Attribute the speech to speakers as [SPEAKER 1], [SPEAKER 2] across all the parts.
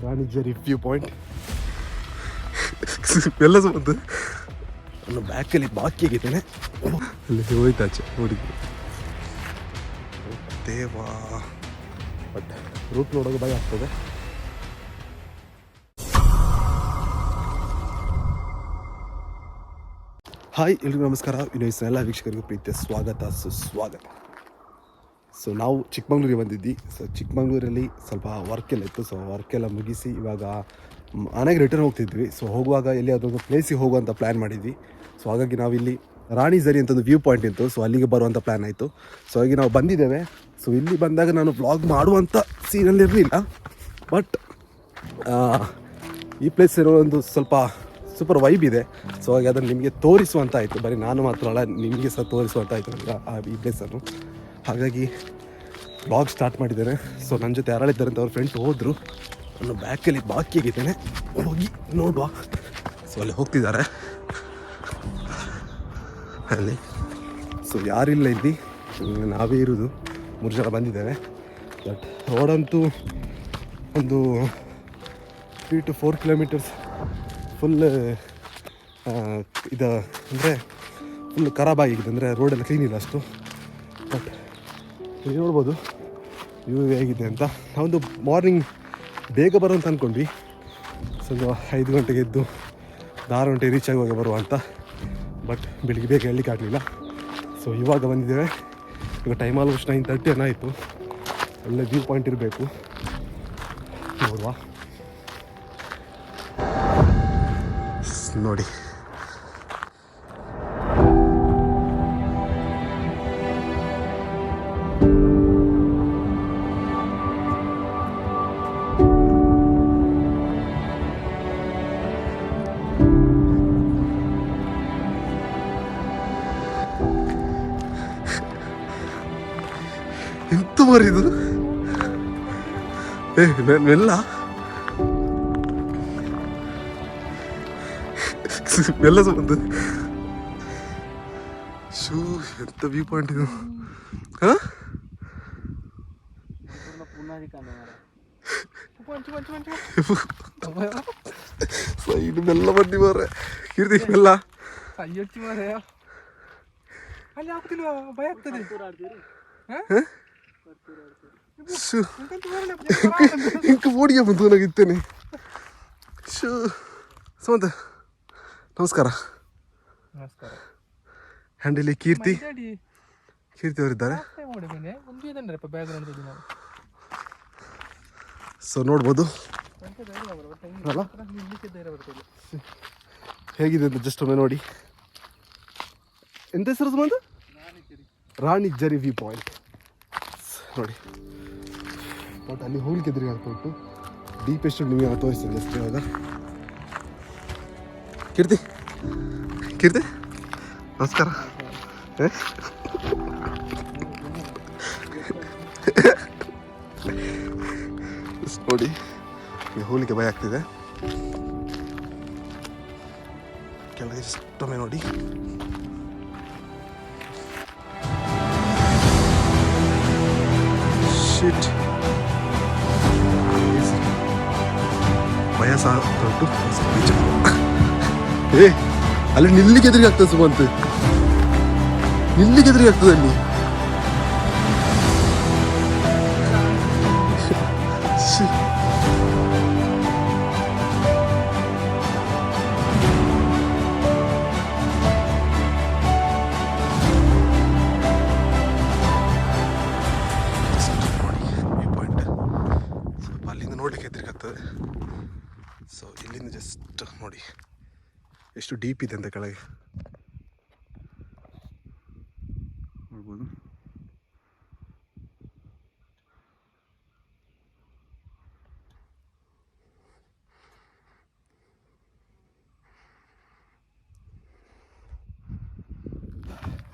[SPEAKER 1] ರಾಣಿಜರಿ view point ಎಲ್ಲ ಬಂತು. ನನ್ನ ಬ್ಯಾಕಲ್ಲಿ ಬಾಕಿ ಆಗಿದ್ದೇನೆ. ಅಲ್ಲಿ ಹೋಯ್ತಾಚೆ ನೋಡಿದ್ವಿ. ದೇವಾ, ಬಟ್ ರೂಟ್ ನೋಡೋದು ಭಯ ಆಗ್ತದೆ. ಹಾಯ್, ಎಲ್ರಿಗೂ ನಮಸ್ಕಾರ. ವಿನೋಯ್ಸ್ನ ಎಲ್ಲ ವೀಕ್ಷಕರಿಗೂ ಪ್ರೀತಿಯ ಸ್ವಾಗತ, ಸುಸ್ವಾಗತ. ಸೊ ನಾವು ಚಿಕ್ಕಮಗಳೂರಿಗೆ ಬಂದಿದ್ವಿ. ಸೊ ಚಿಕ್ಕಮಗಳೂರಲ್ಲಿ ಸ್ವಲ್ಪ ವರ್ಕ್ ಎಲ್ಲ ಇತ್ತು. ಸೊ ವರ್ಕ್ ಎಲ್ಲ ಮುಗಿಸಿ ಇವಾಗ ಮನೆಗೆ ರಿಟರ್ನ್ ಹೋಗ್ತಿದ್ವಿ. ಸೊ ಹೋಗುವಾಗ ಎಲ್ಲಿ ಅದೊಂದು ಪ್ಲೇಸಿಗೆ ಹೋಗುವಂಥ ಪ್ಲ್ಯಾನ್ ಮಾಡಿದ್ವಿ. ಸೊ ಹಾಗಾಗಿ ನಾವಿಲ್ಲಿ ರಾಣಿಜರಿ ಅಂತ ಒಂದು ವ್ಯೂ ಪಾಯಿಂಟ್ ಇತ್ತು. ಸೊ ಅಲ್ಲಿಗೆ ಬರುವಂಥ ಪ್ಲ್ಯಾನ್ ಆಯಿತು. ಸೊ ಹಾಗೆ ನಾವು ಬಂದಿದ್ದೇವೆ. ಸೊ ಇಲ್ಲಿ ಬಂದಾಗ ನಾನು ವ್ಲಾಗ್ ಮಾಡುವಂಥ ಸೀನಲ್ಲಿ ಇರಲಿಲ್ಲ. ಬಟ್ ಈ ಪ್ಲೇಸ್ ಇರೋ ಒಂದು ಸ್ವಲ್ಪ ಸೂಪರ್ ವೈಬ್ ಇದೆ. ಸೊ ಹಾಗೆ ಅದನ್ನು ನಿಮಗೆ ತೋರಿಸುವಂತ ಆಯಿತು. ಬರೀ ನಾನು ಮಾತ್ರ ಅಲ್ಲ, ನಿಮಗೆ ಸಹ ತೋರಿಸುವಂತ ಆಯಿತು ಈ ಪ್ಲೇಸನ್ನು. ಹಾಗಾಗಿ ಬ್ಲಾಗ್ ಸ್ಟಾರ್ಟ್ ಮಾಡಿದ್ದೇನೆ. ಸೊ ನನ್ನ ಜೊತೆ ಯಾರಿದ್ದಾರೆ ಅಂತ ಅವ್ರ ಫ್ರೆಂಡ್ ಹೋದರು. ನಾನು ಬ್ಯಾಕಲ್ಲಿ ಬಾಕಿ ಆಗಿದ್ದೇನೆ, ಹೋಗಿ ನೋಡುವ. ಸೊ ಅಲ್ಲಿ ಹೋಗ್ತಿದ್ದಾರೆ ಅಲ್ಲಿ. ಸೊ ಯಾರಿಲ್ಲ ಇಲ್ಲಿ, ನಾವೇ ಇರೋದು. 3 ಜನ ಬಂದಿದ್ದೇವೆ. ಬಟ್ ರೋಡಂತೂ ಒಂದು 3 to 4 ಕಿಲೋಮೀಟರ್ಸ್ ಫುಲ್ ಇದು ಅಂದರೆ ಫುಲ್ ಖರಾಬ್ ಆಗಿದೆ. ಅಂದರೆ ರೋಡೆಲ್ಲ ಕ್ಲೀನ್ ಇಲ್ಲ ಅಷ್ಟು. ಬಟ್ ಇಲ್ಲಿ ನೋಡ್ಬೋದು ವ್ಯೂ ಹೇಗಿದೆ ಅಂತ. ನಾವೊಂದು ಮಾರ್ನಿಂಗ್ ಬೇಗ ಬರುವಂತ ಅಂದ್ಕೊಂಡ್ವಿ. ಸೊ 5 ಗಂಟೆಗೆ ಎದ್ದು 6 ಗಂಟೆಗೆ ರೀಚ್ ಆಗುವಾಗ ಬರುವ ಅಂತ. ಬಟ್ ಬೆಳಿಗ್ಗೆ ಬೇಗ ಹೇಳಲಿಕ್ಕೆ ಆಗಲಿಲ್ಲ. ಸೊ ಇವಾಗ ಬಂದಿದ್ದೇವೆ. ಈಗ ಟೈಮ್ ಆಲ್ಮೋಸ್ಟ್ 9:30 ಏನಾಯಿತು. ಒಳ್ಳೆ ವ್ಯೂ ಪಾಯಿಂಟ್ ಇರಬೇಕು, ನೋಡುವ. ನೋಡಿ, ಎಂತ ಮರಿದು ಮೆಲ್ಲ ಎಲ್ಲ ಬಂದು. ಶೂ, ಎಂತ ವ್ಯೂ ಪಾಯಿಂಟ್ ಇದು. ಸೈಡ್ ಮೆಲ್ಲ ಬಂದಿ ಮಾರೆ. ಕೀರ್ತಿ ಮೆಲ್ಲ. ಇಂಕ ಓಡಿಗೆ ಬಂತು ನನಗಿತ್ತೇನೆ. ಶೂ ಸುಮಂತ ನಮಸ್ಕಾರ. ಹ್ಯಾಂಡಲ್ಲಿ ಕೀರ್ತಿ ಅವರಿದ್ದಾರೆ. ಸೊ ನೋಡ್ಬೋದು ಹೇಗಿದೆ ಅಂತ ಜಸ್ಟ್ ಒಮ್ಮೆ ನೋಡಿ. ಎಂತ ಹೆಸರು ಸುಮಂತ? ರಾಣಿಜರಿ ವ್ಯೂ ಪಾಯಿಂಟ್ ನೋಡಿ. ಬಟ್ ಅಲ್ಲಿ ಹೋಗ್ಲಿಕ್ಕೆ ಎದುರಿಗೆ ಹಾಕ್ಬಿಟ್ಟು ಡೀಪೆಸ್ಟ್ ನಿಮಗೆ ತೋರಿಸ್ತೇನೆ ಜಸ್ಟ್ ಇವಾಗ. ಕೀರ್ತಿ ನಮಸ್ಕಾರ. ನೋಡಿ, ಹೋಗ್ಲಿಕ್ಕೆ ಭಯ ಆಗ್ತಿದೆ. ಕೆಳಗೆ ಇಷ್ಟೊಮ್ಮೆ ನೋಡಿ. ಶಿಟ್, ಭಯ ಸಹ ಉಂಟು. ಅಲ್ಲಿ ನಿಲ್ಲಿಗೆ ಎದುರಿಗೆ ಆಗ್ತದೆ ಸುಮಂತ್, ನಿಲ್ಲಿಗೆ ಎದುರಿಗೆ ಆಗ್ತದೆ ಅಲ್ಲಿ. ಸ್ವಲ್ಪ ಅಲ್ಲಿಂದ ನೋಡ್ಲಿಕ್ಕೆ ಎದುರಿಗೆ ಆಗ್ತದೆ. ಸೊ ಇಲ್ಲಿಂದ ಜಸ್ಟ್ ನೋಡಿ ಎಷ್ಟು ಡೀಪ್ ಇದೆ ಅಂತ ಕೆಳಗೆ ನೋಡ್ಬೋದು.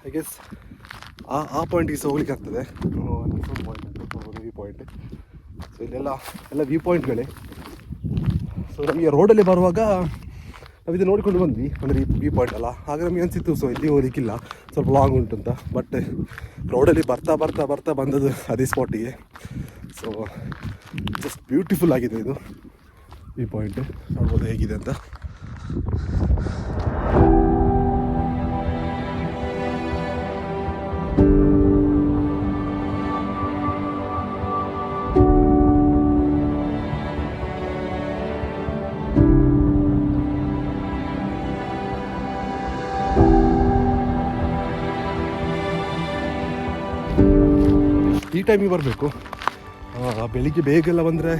[SPEAKER 1] ಐ ಗೆಸ್ ಆ ಪಾಯಿಂಟಿಗೆ ಸಹ ಹೋಗ್ಲಿಕ್ಕೆ ಆಗ್ತದೆ. View point. ಸೊ ಇಲ್ಲೆಲ್ಲ ವ್ಯೂ ಪಾಯಿಂಟ್ಗಳೇ. ಸೊ ನಮಗೆ ರೋಡಲ್ಲಿ ಬರುವಾಗ ನಾವು ಇದು ನೋಡಿಕೊಂಡು ಬಂದ್ವಿ, ಅಂದರೆ ಈ ವ್ಯೂ ಪಾಯಿಂಟ್ ಅಲ್ಲ. ಆಗ ನಮಗೆ ಅನಿಸಿತ್ತು ಸೊ ಇಲ್ಲಿ ಹೋಗ್ಲಿಕ್ಕಿಲ್ಲ, ಸ್ವಲ್ಪ ಲಾಂಗ್ ಉಂಟು ಅಂತ. ಬಟ್ ರೋಡಲ್ಲಿ ಬರ್ತಾ ಬಂದದ್ದು ಅದೇ ಸ್ಪಾಟಿಗೆ. ಸೊ ಜಸ್ಟ್ ಬ್ಯೂಟಿಫುಲ್ ಆಗಿದೆ ಇದು. ಈ ಪಾಯಿಂಟ್ ನೋಡ್ಬೋದು ಹೇಗಿದೆ ಅಂತ. ಈ ಟೈಮಿಗೆ ಬರಬೇಕು, ಬೆಳಿಗ್ಗೆ ಬೇಗೆಲ್ಲ ಬಂದರೆ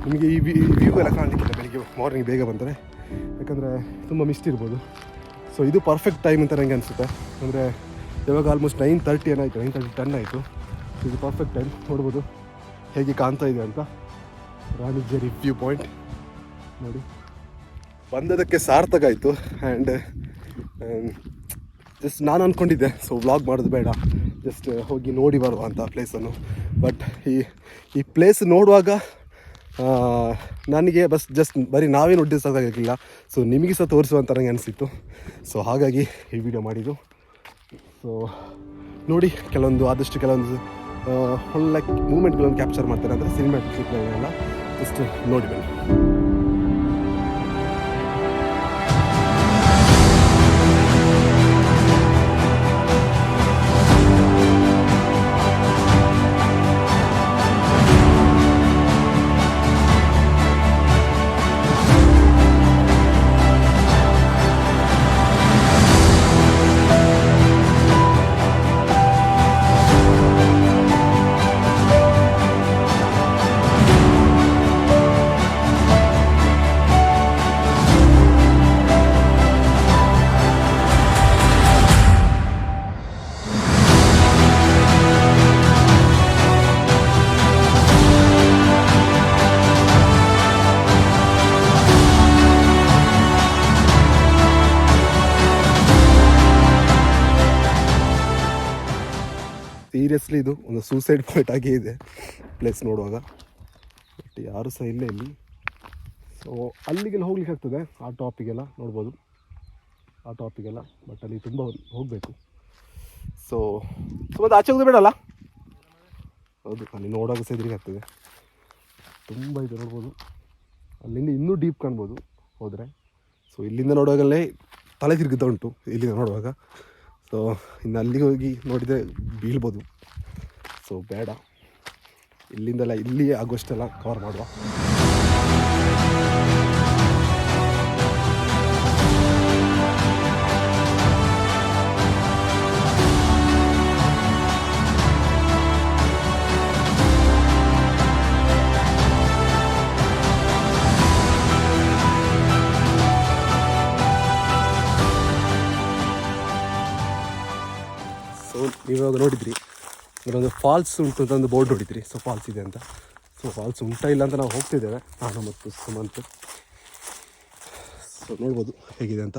[SPEAKER 1] ನಿಮಗೆ ಈ ವ್ಯೂ ಎಲ್ಲ ಕಾಣಲಿಕ್ಕಿಲ್ಲ ಬೆಳಿಗ್ಗೆ ಮಾರ್ನಿಂಗ್ ಬೇಗ ಬಂದರೆ, ಯಾಕಂದರೆ ತುಂಬ ಮಿಸ್ಟ್ ಇರ್ಬೋದು. ಸೊ ಇದು ಪರ್ಫೆಕ್ಟ್ ಟೈಮ್ ಅಂತ ನನಗೆ ಅನಿಸುತ್ತೆ. ಅಂದರೆ ಇವಾಗ ಆಲ್ಮೋಸ್ಟ್ 9:30 ಏನಾಯಿತು, 9:30 ಆಯಿತು. ಸೊ ಇದು ಪರ್ಫೆಕ್ಟ್ ಟೈಮ್. ನೋಡ್ಬೋದು ಹೇಗೆ ಕಾಣ್ತಾ ಇದೆ ಅಂತ ರಾಣಿಜೇರಿ ವ್ಯೂ ಪಾಯಿಂಟ್ ನೋಡಿ. ಬಂದದಕ್ಕೆ ಸಾರ್ಥಕ ಆಯಿತು. ಆ್ಯಂಡ್ ಜಸ್ಟ್ ನಾನು ಅಂದ್ಕೊಂಡಿದ್ದೆ ಸೊ ವ್ಲಾಗ್ ಮಾಡೋದು ಬೇಡ, ಜಸ್ಟ್ ಹೋಗಿ ನೋಡಿ ಬರುವ ಅಂತ ಪ್ಲೇಸನ್ನು. ಬಟ್ ಈ ಪ್ಲೇಸ್ ನೋಡುವಾಗ ನನಗೆ ಜಸ್ಟ್ ಬರೀ ನಾವೇ ನೋಡಿಸೋದಾಗಿಲ್ಲ, ಸೊ ನಿಮಗೆ ಸಹ ತೋರಿಸುವಂತ ನನಗೆ ಅನಿಸಿತ್ತು. ಸೊ ಹಾಗಾಗಿ ಈ ವಿಡಿಯೋ ಮಾಡಿದ್ದು. ಸೊ ನೋಡಿ, ಆದಷ್ಟು ಕೆಲವೊಂದು ಒಳ್ಳೆ ಮೂಮೆಂಟ್ಗಳನ್ನು ಕ್ಯಾಪ್ಚರ್ ಮಾಡ್ತಾರೆ, ಅಂದರೆ ಸಿನಿಮ್ಯಾಟಿಕ್ಗಳನ್ನೆಲ್ಲ ಜಸ್ಟ್ ನೋಡಿ ಬನ್ನಿ. ಸೀರಿಯಸ್ಲಿ ಇದು ಒಂದು ಸೂಸೈಡ್ ಪಾಯಿಂಟ್ ಆಗೇ ಇದೆ ಪ್ಲೇಸ್ ನೋಡುವಾಗ. ಬಟ್ ಯಾರು ಸಹ ಇಲ್ಲೇ ಇಲ್ಲಿ. ಸೊ ಅಲ್ಲಿಗೆಲ್ಲ ಹೋಗ್ಲಿಕ್ಕೆ ಆಗ್ತದೆ, ಆ ಟಾಪಿಗೆಲ್ಲ ನೋಡ್ಬೋದು, ಆ ಟಾಪಿಗೆಲ್ಲ. ಬಟ್ ಅಲ್ಲಿ ತುಂಬ ಹೋಗಬೇಕು. ಸೊ ಅದು ಆಚೆ ಹೋಗೋದು ಬೇಡಲ್ಲ. ಹೌದು, ಅಲ್ಲಿ ನೋಡುವಾಗ ಸಹ ಎದುರಿಗೆ ಆಗ್ತದೆ, ತುಂಬ ಇದೆ ನೋಡ್ಬೋದು. ಅಲ್ಲಿಂದ ಇನ್ನೂ ಡೀಪ್ ಕಾಣ್ಬೋದು ಹೋದರೆ. ಸೊ ಇಲ್ಲಿಂದ ನೋಡುವಾಗಲೇ ತಲೆ ತಿರುಗುತ್ತಾ ಉಂಟು ಇಲ್ಲಿಂದ ನೋಡುವಾಗ. ಸೊ ಇನ್ನು ಅಲ್ಲಿಗೆ ಹೋಗಿ ನೋಡಿದರೆ ಬೀಳ್ಬೋದು. ಸೊ ಬೇಡ, ಇಲ್ಲಿಂದೆಲ್ಲ ಇಲ್ಲಿಯೇ ಆಗುವಷ್ಟೆಲ್ಲ ಕವರ್ ಮಾಡುವ. ಸೊ ನೀವಾಗ ನೋಡಿದ್ರಿ, ಇದೊಂದು ಫಾಲ್ಸ್ ಉಂಟು ಅಂತ ಒಂದು ಬೋರ್ಡ್ ನೋಡಿದ್ರಿ. ಸೊ ಫಾಲ್ಸ್ ಇದೆ ಅಂತ. ಸೊ ಫಾಲ್ಸ್ ಉಂಟಾ ಇಲ್ಲ ಅಂತ ನಾವು ಹೋಗ್ತಿದ್ದೇವೆ, ನಾನು ಮತ್ತು ಸುಮಂತ್. ಸೊ ನೋಡ್ಬೋದು ಹೇಗಿದೆ ಅಂತ.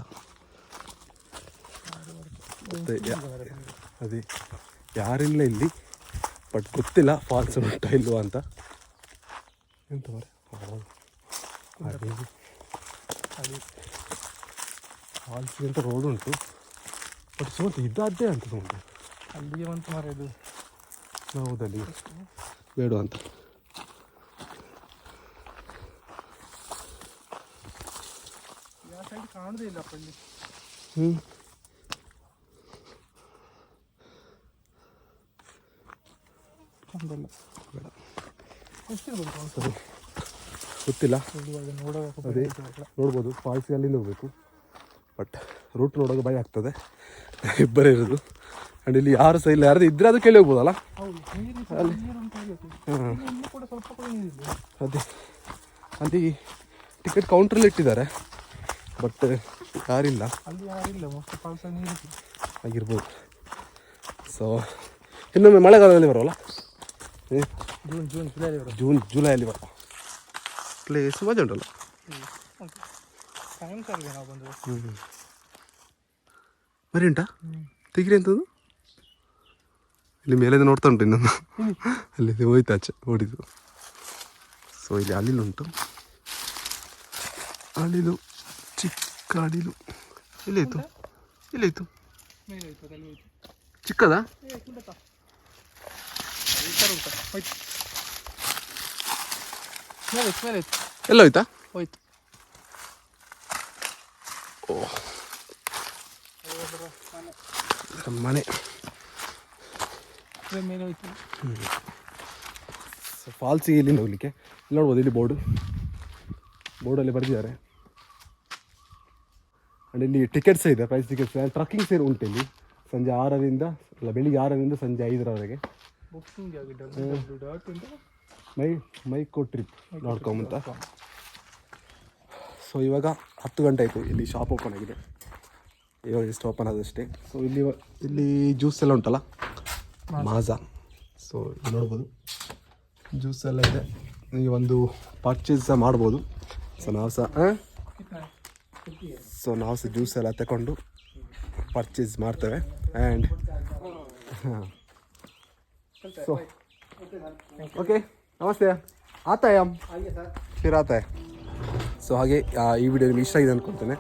[SPEAKER 1] ಮತ್ತು ಅದೇ ಯಾರಿಲ್ಲ ಇಲ್ಲಿ, ಬಟ್ ಗೊತ್ತಿಲ್ಲ ಫಾಲ್ಸ್ ಉಂಟಾ ಇಲ್ವಾ ಅಂತ. ಎಂತ ಮರೆ ಫಾಲ್ಸ್ಗೆ ಅಂತ ರೋಡ್ ಉಂಟು, ಬಟ್ ಸುಮಂತ್ ಇದ್ದಾದ್ದೇ ಅಂತ ಸುಮಂತ್ ಅಲ್ಲಿಗೆ ಬಂತು ಮರ. ಇದು ಹೌದಲ್ಲಿ ಬೇಡ ಅಂತ. ಕಾಣುದೇ ಇಲ್ಲ ಪಳ್ಳಿ. ಗೊತ್ತಿಲ್ಲ, ಅದೇ ನೋಡ್ಬೋದು. ಫಾಲ್ಸ್ಗೆ ಅಲ್ಲಿಂದ ಹೋಗ್ಬೇಕು, ಬಟ್ ರೂಟ್ ನೋಡೋಕೆ ಭಯ ಆಗ್ತದೆ, ಇಬ್ಬರೇ ಇರೋದು. ಆ್ಯಂಡ್ ಇಲ್ಲಿ ಯಾರು ಸಹ ಇಲ್ಲ, ಯಾರು ಇದ್ರೆ ಅದು ಕೇಳಿ ಹೋಗ್ಬೋದಲ್ಲ. ಅಲ್ಲಿ ಅದೇ ಅಲ್ಲಿ ಟಿಕೆಟ್ ಕೌಂಟ್ರಲ್ಲಿ ಇಟ್ಟಿದ್ದಾರೆ, ಬಟ್ ಯಾರಿಲ್ಲ ಆಗಿರ್ಬೋದು. ಸೊ ಇನ್ನೊಮ್ಮೆ ಮಳೆಗಾಲದಲ್ಲಿ ಬರೋಲ್ಲ, ಜೂನ್ ಜುಲೈಯಲ್ಲಿ ಬರುವ ಪ್ಲೇಸ್ ಮಜಾ ಉಂಟಲ್ಲ. ಬರೀ ಉಂಟಾ ತೆಗಿರಿ ಅಂತದ್ದು? ಇಲ್ಲಿ ಮೇಲೆ ನೋಡ್ತಾ ಉಂಟು ಇನ್ನೊಂದು, ಅಲ್ಲಿ ಹೋಯ್ತು ಆಚೆ ಓಡಿದ್ದು. ಸೊ ಇಲ್ಲಿ ಅಳಿಲುಂಟು, ಅಳಿಲು, ಚಿಕ್ಕ ಅಳಿಲು. ಇಲ್ಲಾಯ್ತು, ಇಲ್ಲಾಯ್ತು, ಚಿಕ್ಕದಾ? ಎಲ್ಲ ಹೋಯ್ತಾ?
[SPEAKER 2] ಹೋಯ್ತು.
[SPEAKER 1] ಮನೆ
[SPEAKER 2] ಮೇಲೆ ಹೋಯ್ತು.
[SPEAKER 1] ಫಾಲ್ಸಿಗೆ ಇಲ್ಲಿಂದ ಹೋಗ್ಲಿಕ್ಕೆ ಇಲ್ಲಿ ನೋಡ್ಬೋದು, ಇಲ್ಲಿ ಬೋರ್ಡಲ್ಲಿ ಬರೆದಿದ್ದಾರೆ. ಆ್ಯಂಡ್ ಇಲ್ಲಿ ಟಿಕೆಟ್ಸ್ ಇದೆ, ಪ್ರೈಸ್ ಟಿಕೆಟ್ಸ್. ಆ್ಯಂಡ್ ಟ್ರಕ್ಕಿಂಗ್ ಸೇರಿ ಉಂಟು ಇಲ್ಲಿ ಸಂಜೆ 6ರಿಂದ ಬೆಳಿಗ್ಗೆ 6ರಿಂದ ಸಂಜೆ 5ರವರೆಗೆ. ಮೈಕೋ.trip.com. ಸೊ ಇವಾಗ 10 ಗಂಟೆ ಆಯಿತು, ಇಲ್ಲಿ ಶಾಪ್ ಓಪನ್ ಆಗಿದೆ, ಇವಾಗ ಎಷ್ಟು ಓಪನ್ ಆದಷ್ಟೇ. ಸೊ ಇಲ್ಲಿ ಜ್ಯೂಸ್ ಎಲ್ಲ ಉಂಟಲ್ಲ, ಮಾಜಾ. ಸೊ ಇಲ್ಲಿ ನೋಡ್ಬೋದು ಜ್ಯೂಸ್ ಎಲ್ಲ ಇದೆ, ನೀವು ಒಂದು ಪರ್ಚೇಸ್ ಸಹ ಮಾಡ್ಬೋದು. ಸೊ ನಾವು ಸಹ ಜ್ಯೂಸ್ ಎಲ್ಲ ತಗೊಂಡು ಪರ್ಚೇಸ್ ಮಾಡ್ತೇವೆ. ಆ್ಯಂಡ್ ಸೊ ಓಕೆ, ನಮಸ್ತೆ. ಆತ ಫಿರ್ ಆತ. ಸೊ ಹಾಗೆ ಈ ವಿಡಿಯೋ ನಿಮ್ಗೆ ಇಷ್ಟ ಆಗಿದೆ ಅಂದ್ಕೊಳ್ತೇನೆ.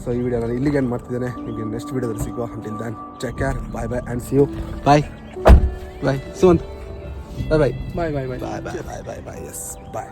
[SPEAKER 1] ಸೊ ಈ ವಿಡಿಯೋ ನಾನು ಇಲ್ಲಿಗೆ ಏನು ಮಾಡ್ತಿದ್ದೇನೆ, ನಿಮಗೆ ನೆಕ್ಸ್ಟ್ ವಿಡಿಯೋದಲ್ಲಿ ಸಿಗುವ. Until then take care, bye bye and see you. Bye bye Sumanth. Bye bye bye bye bye bye bye bye bye bye. Yes bye.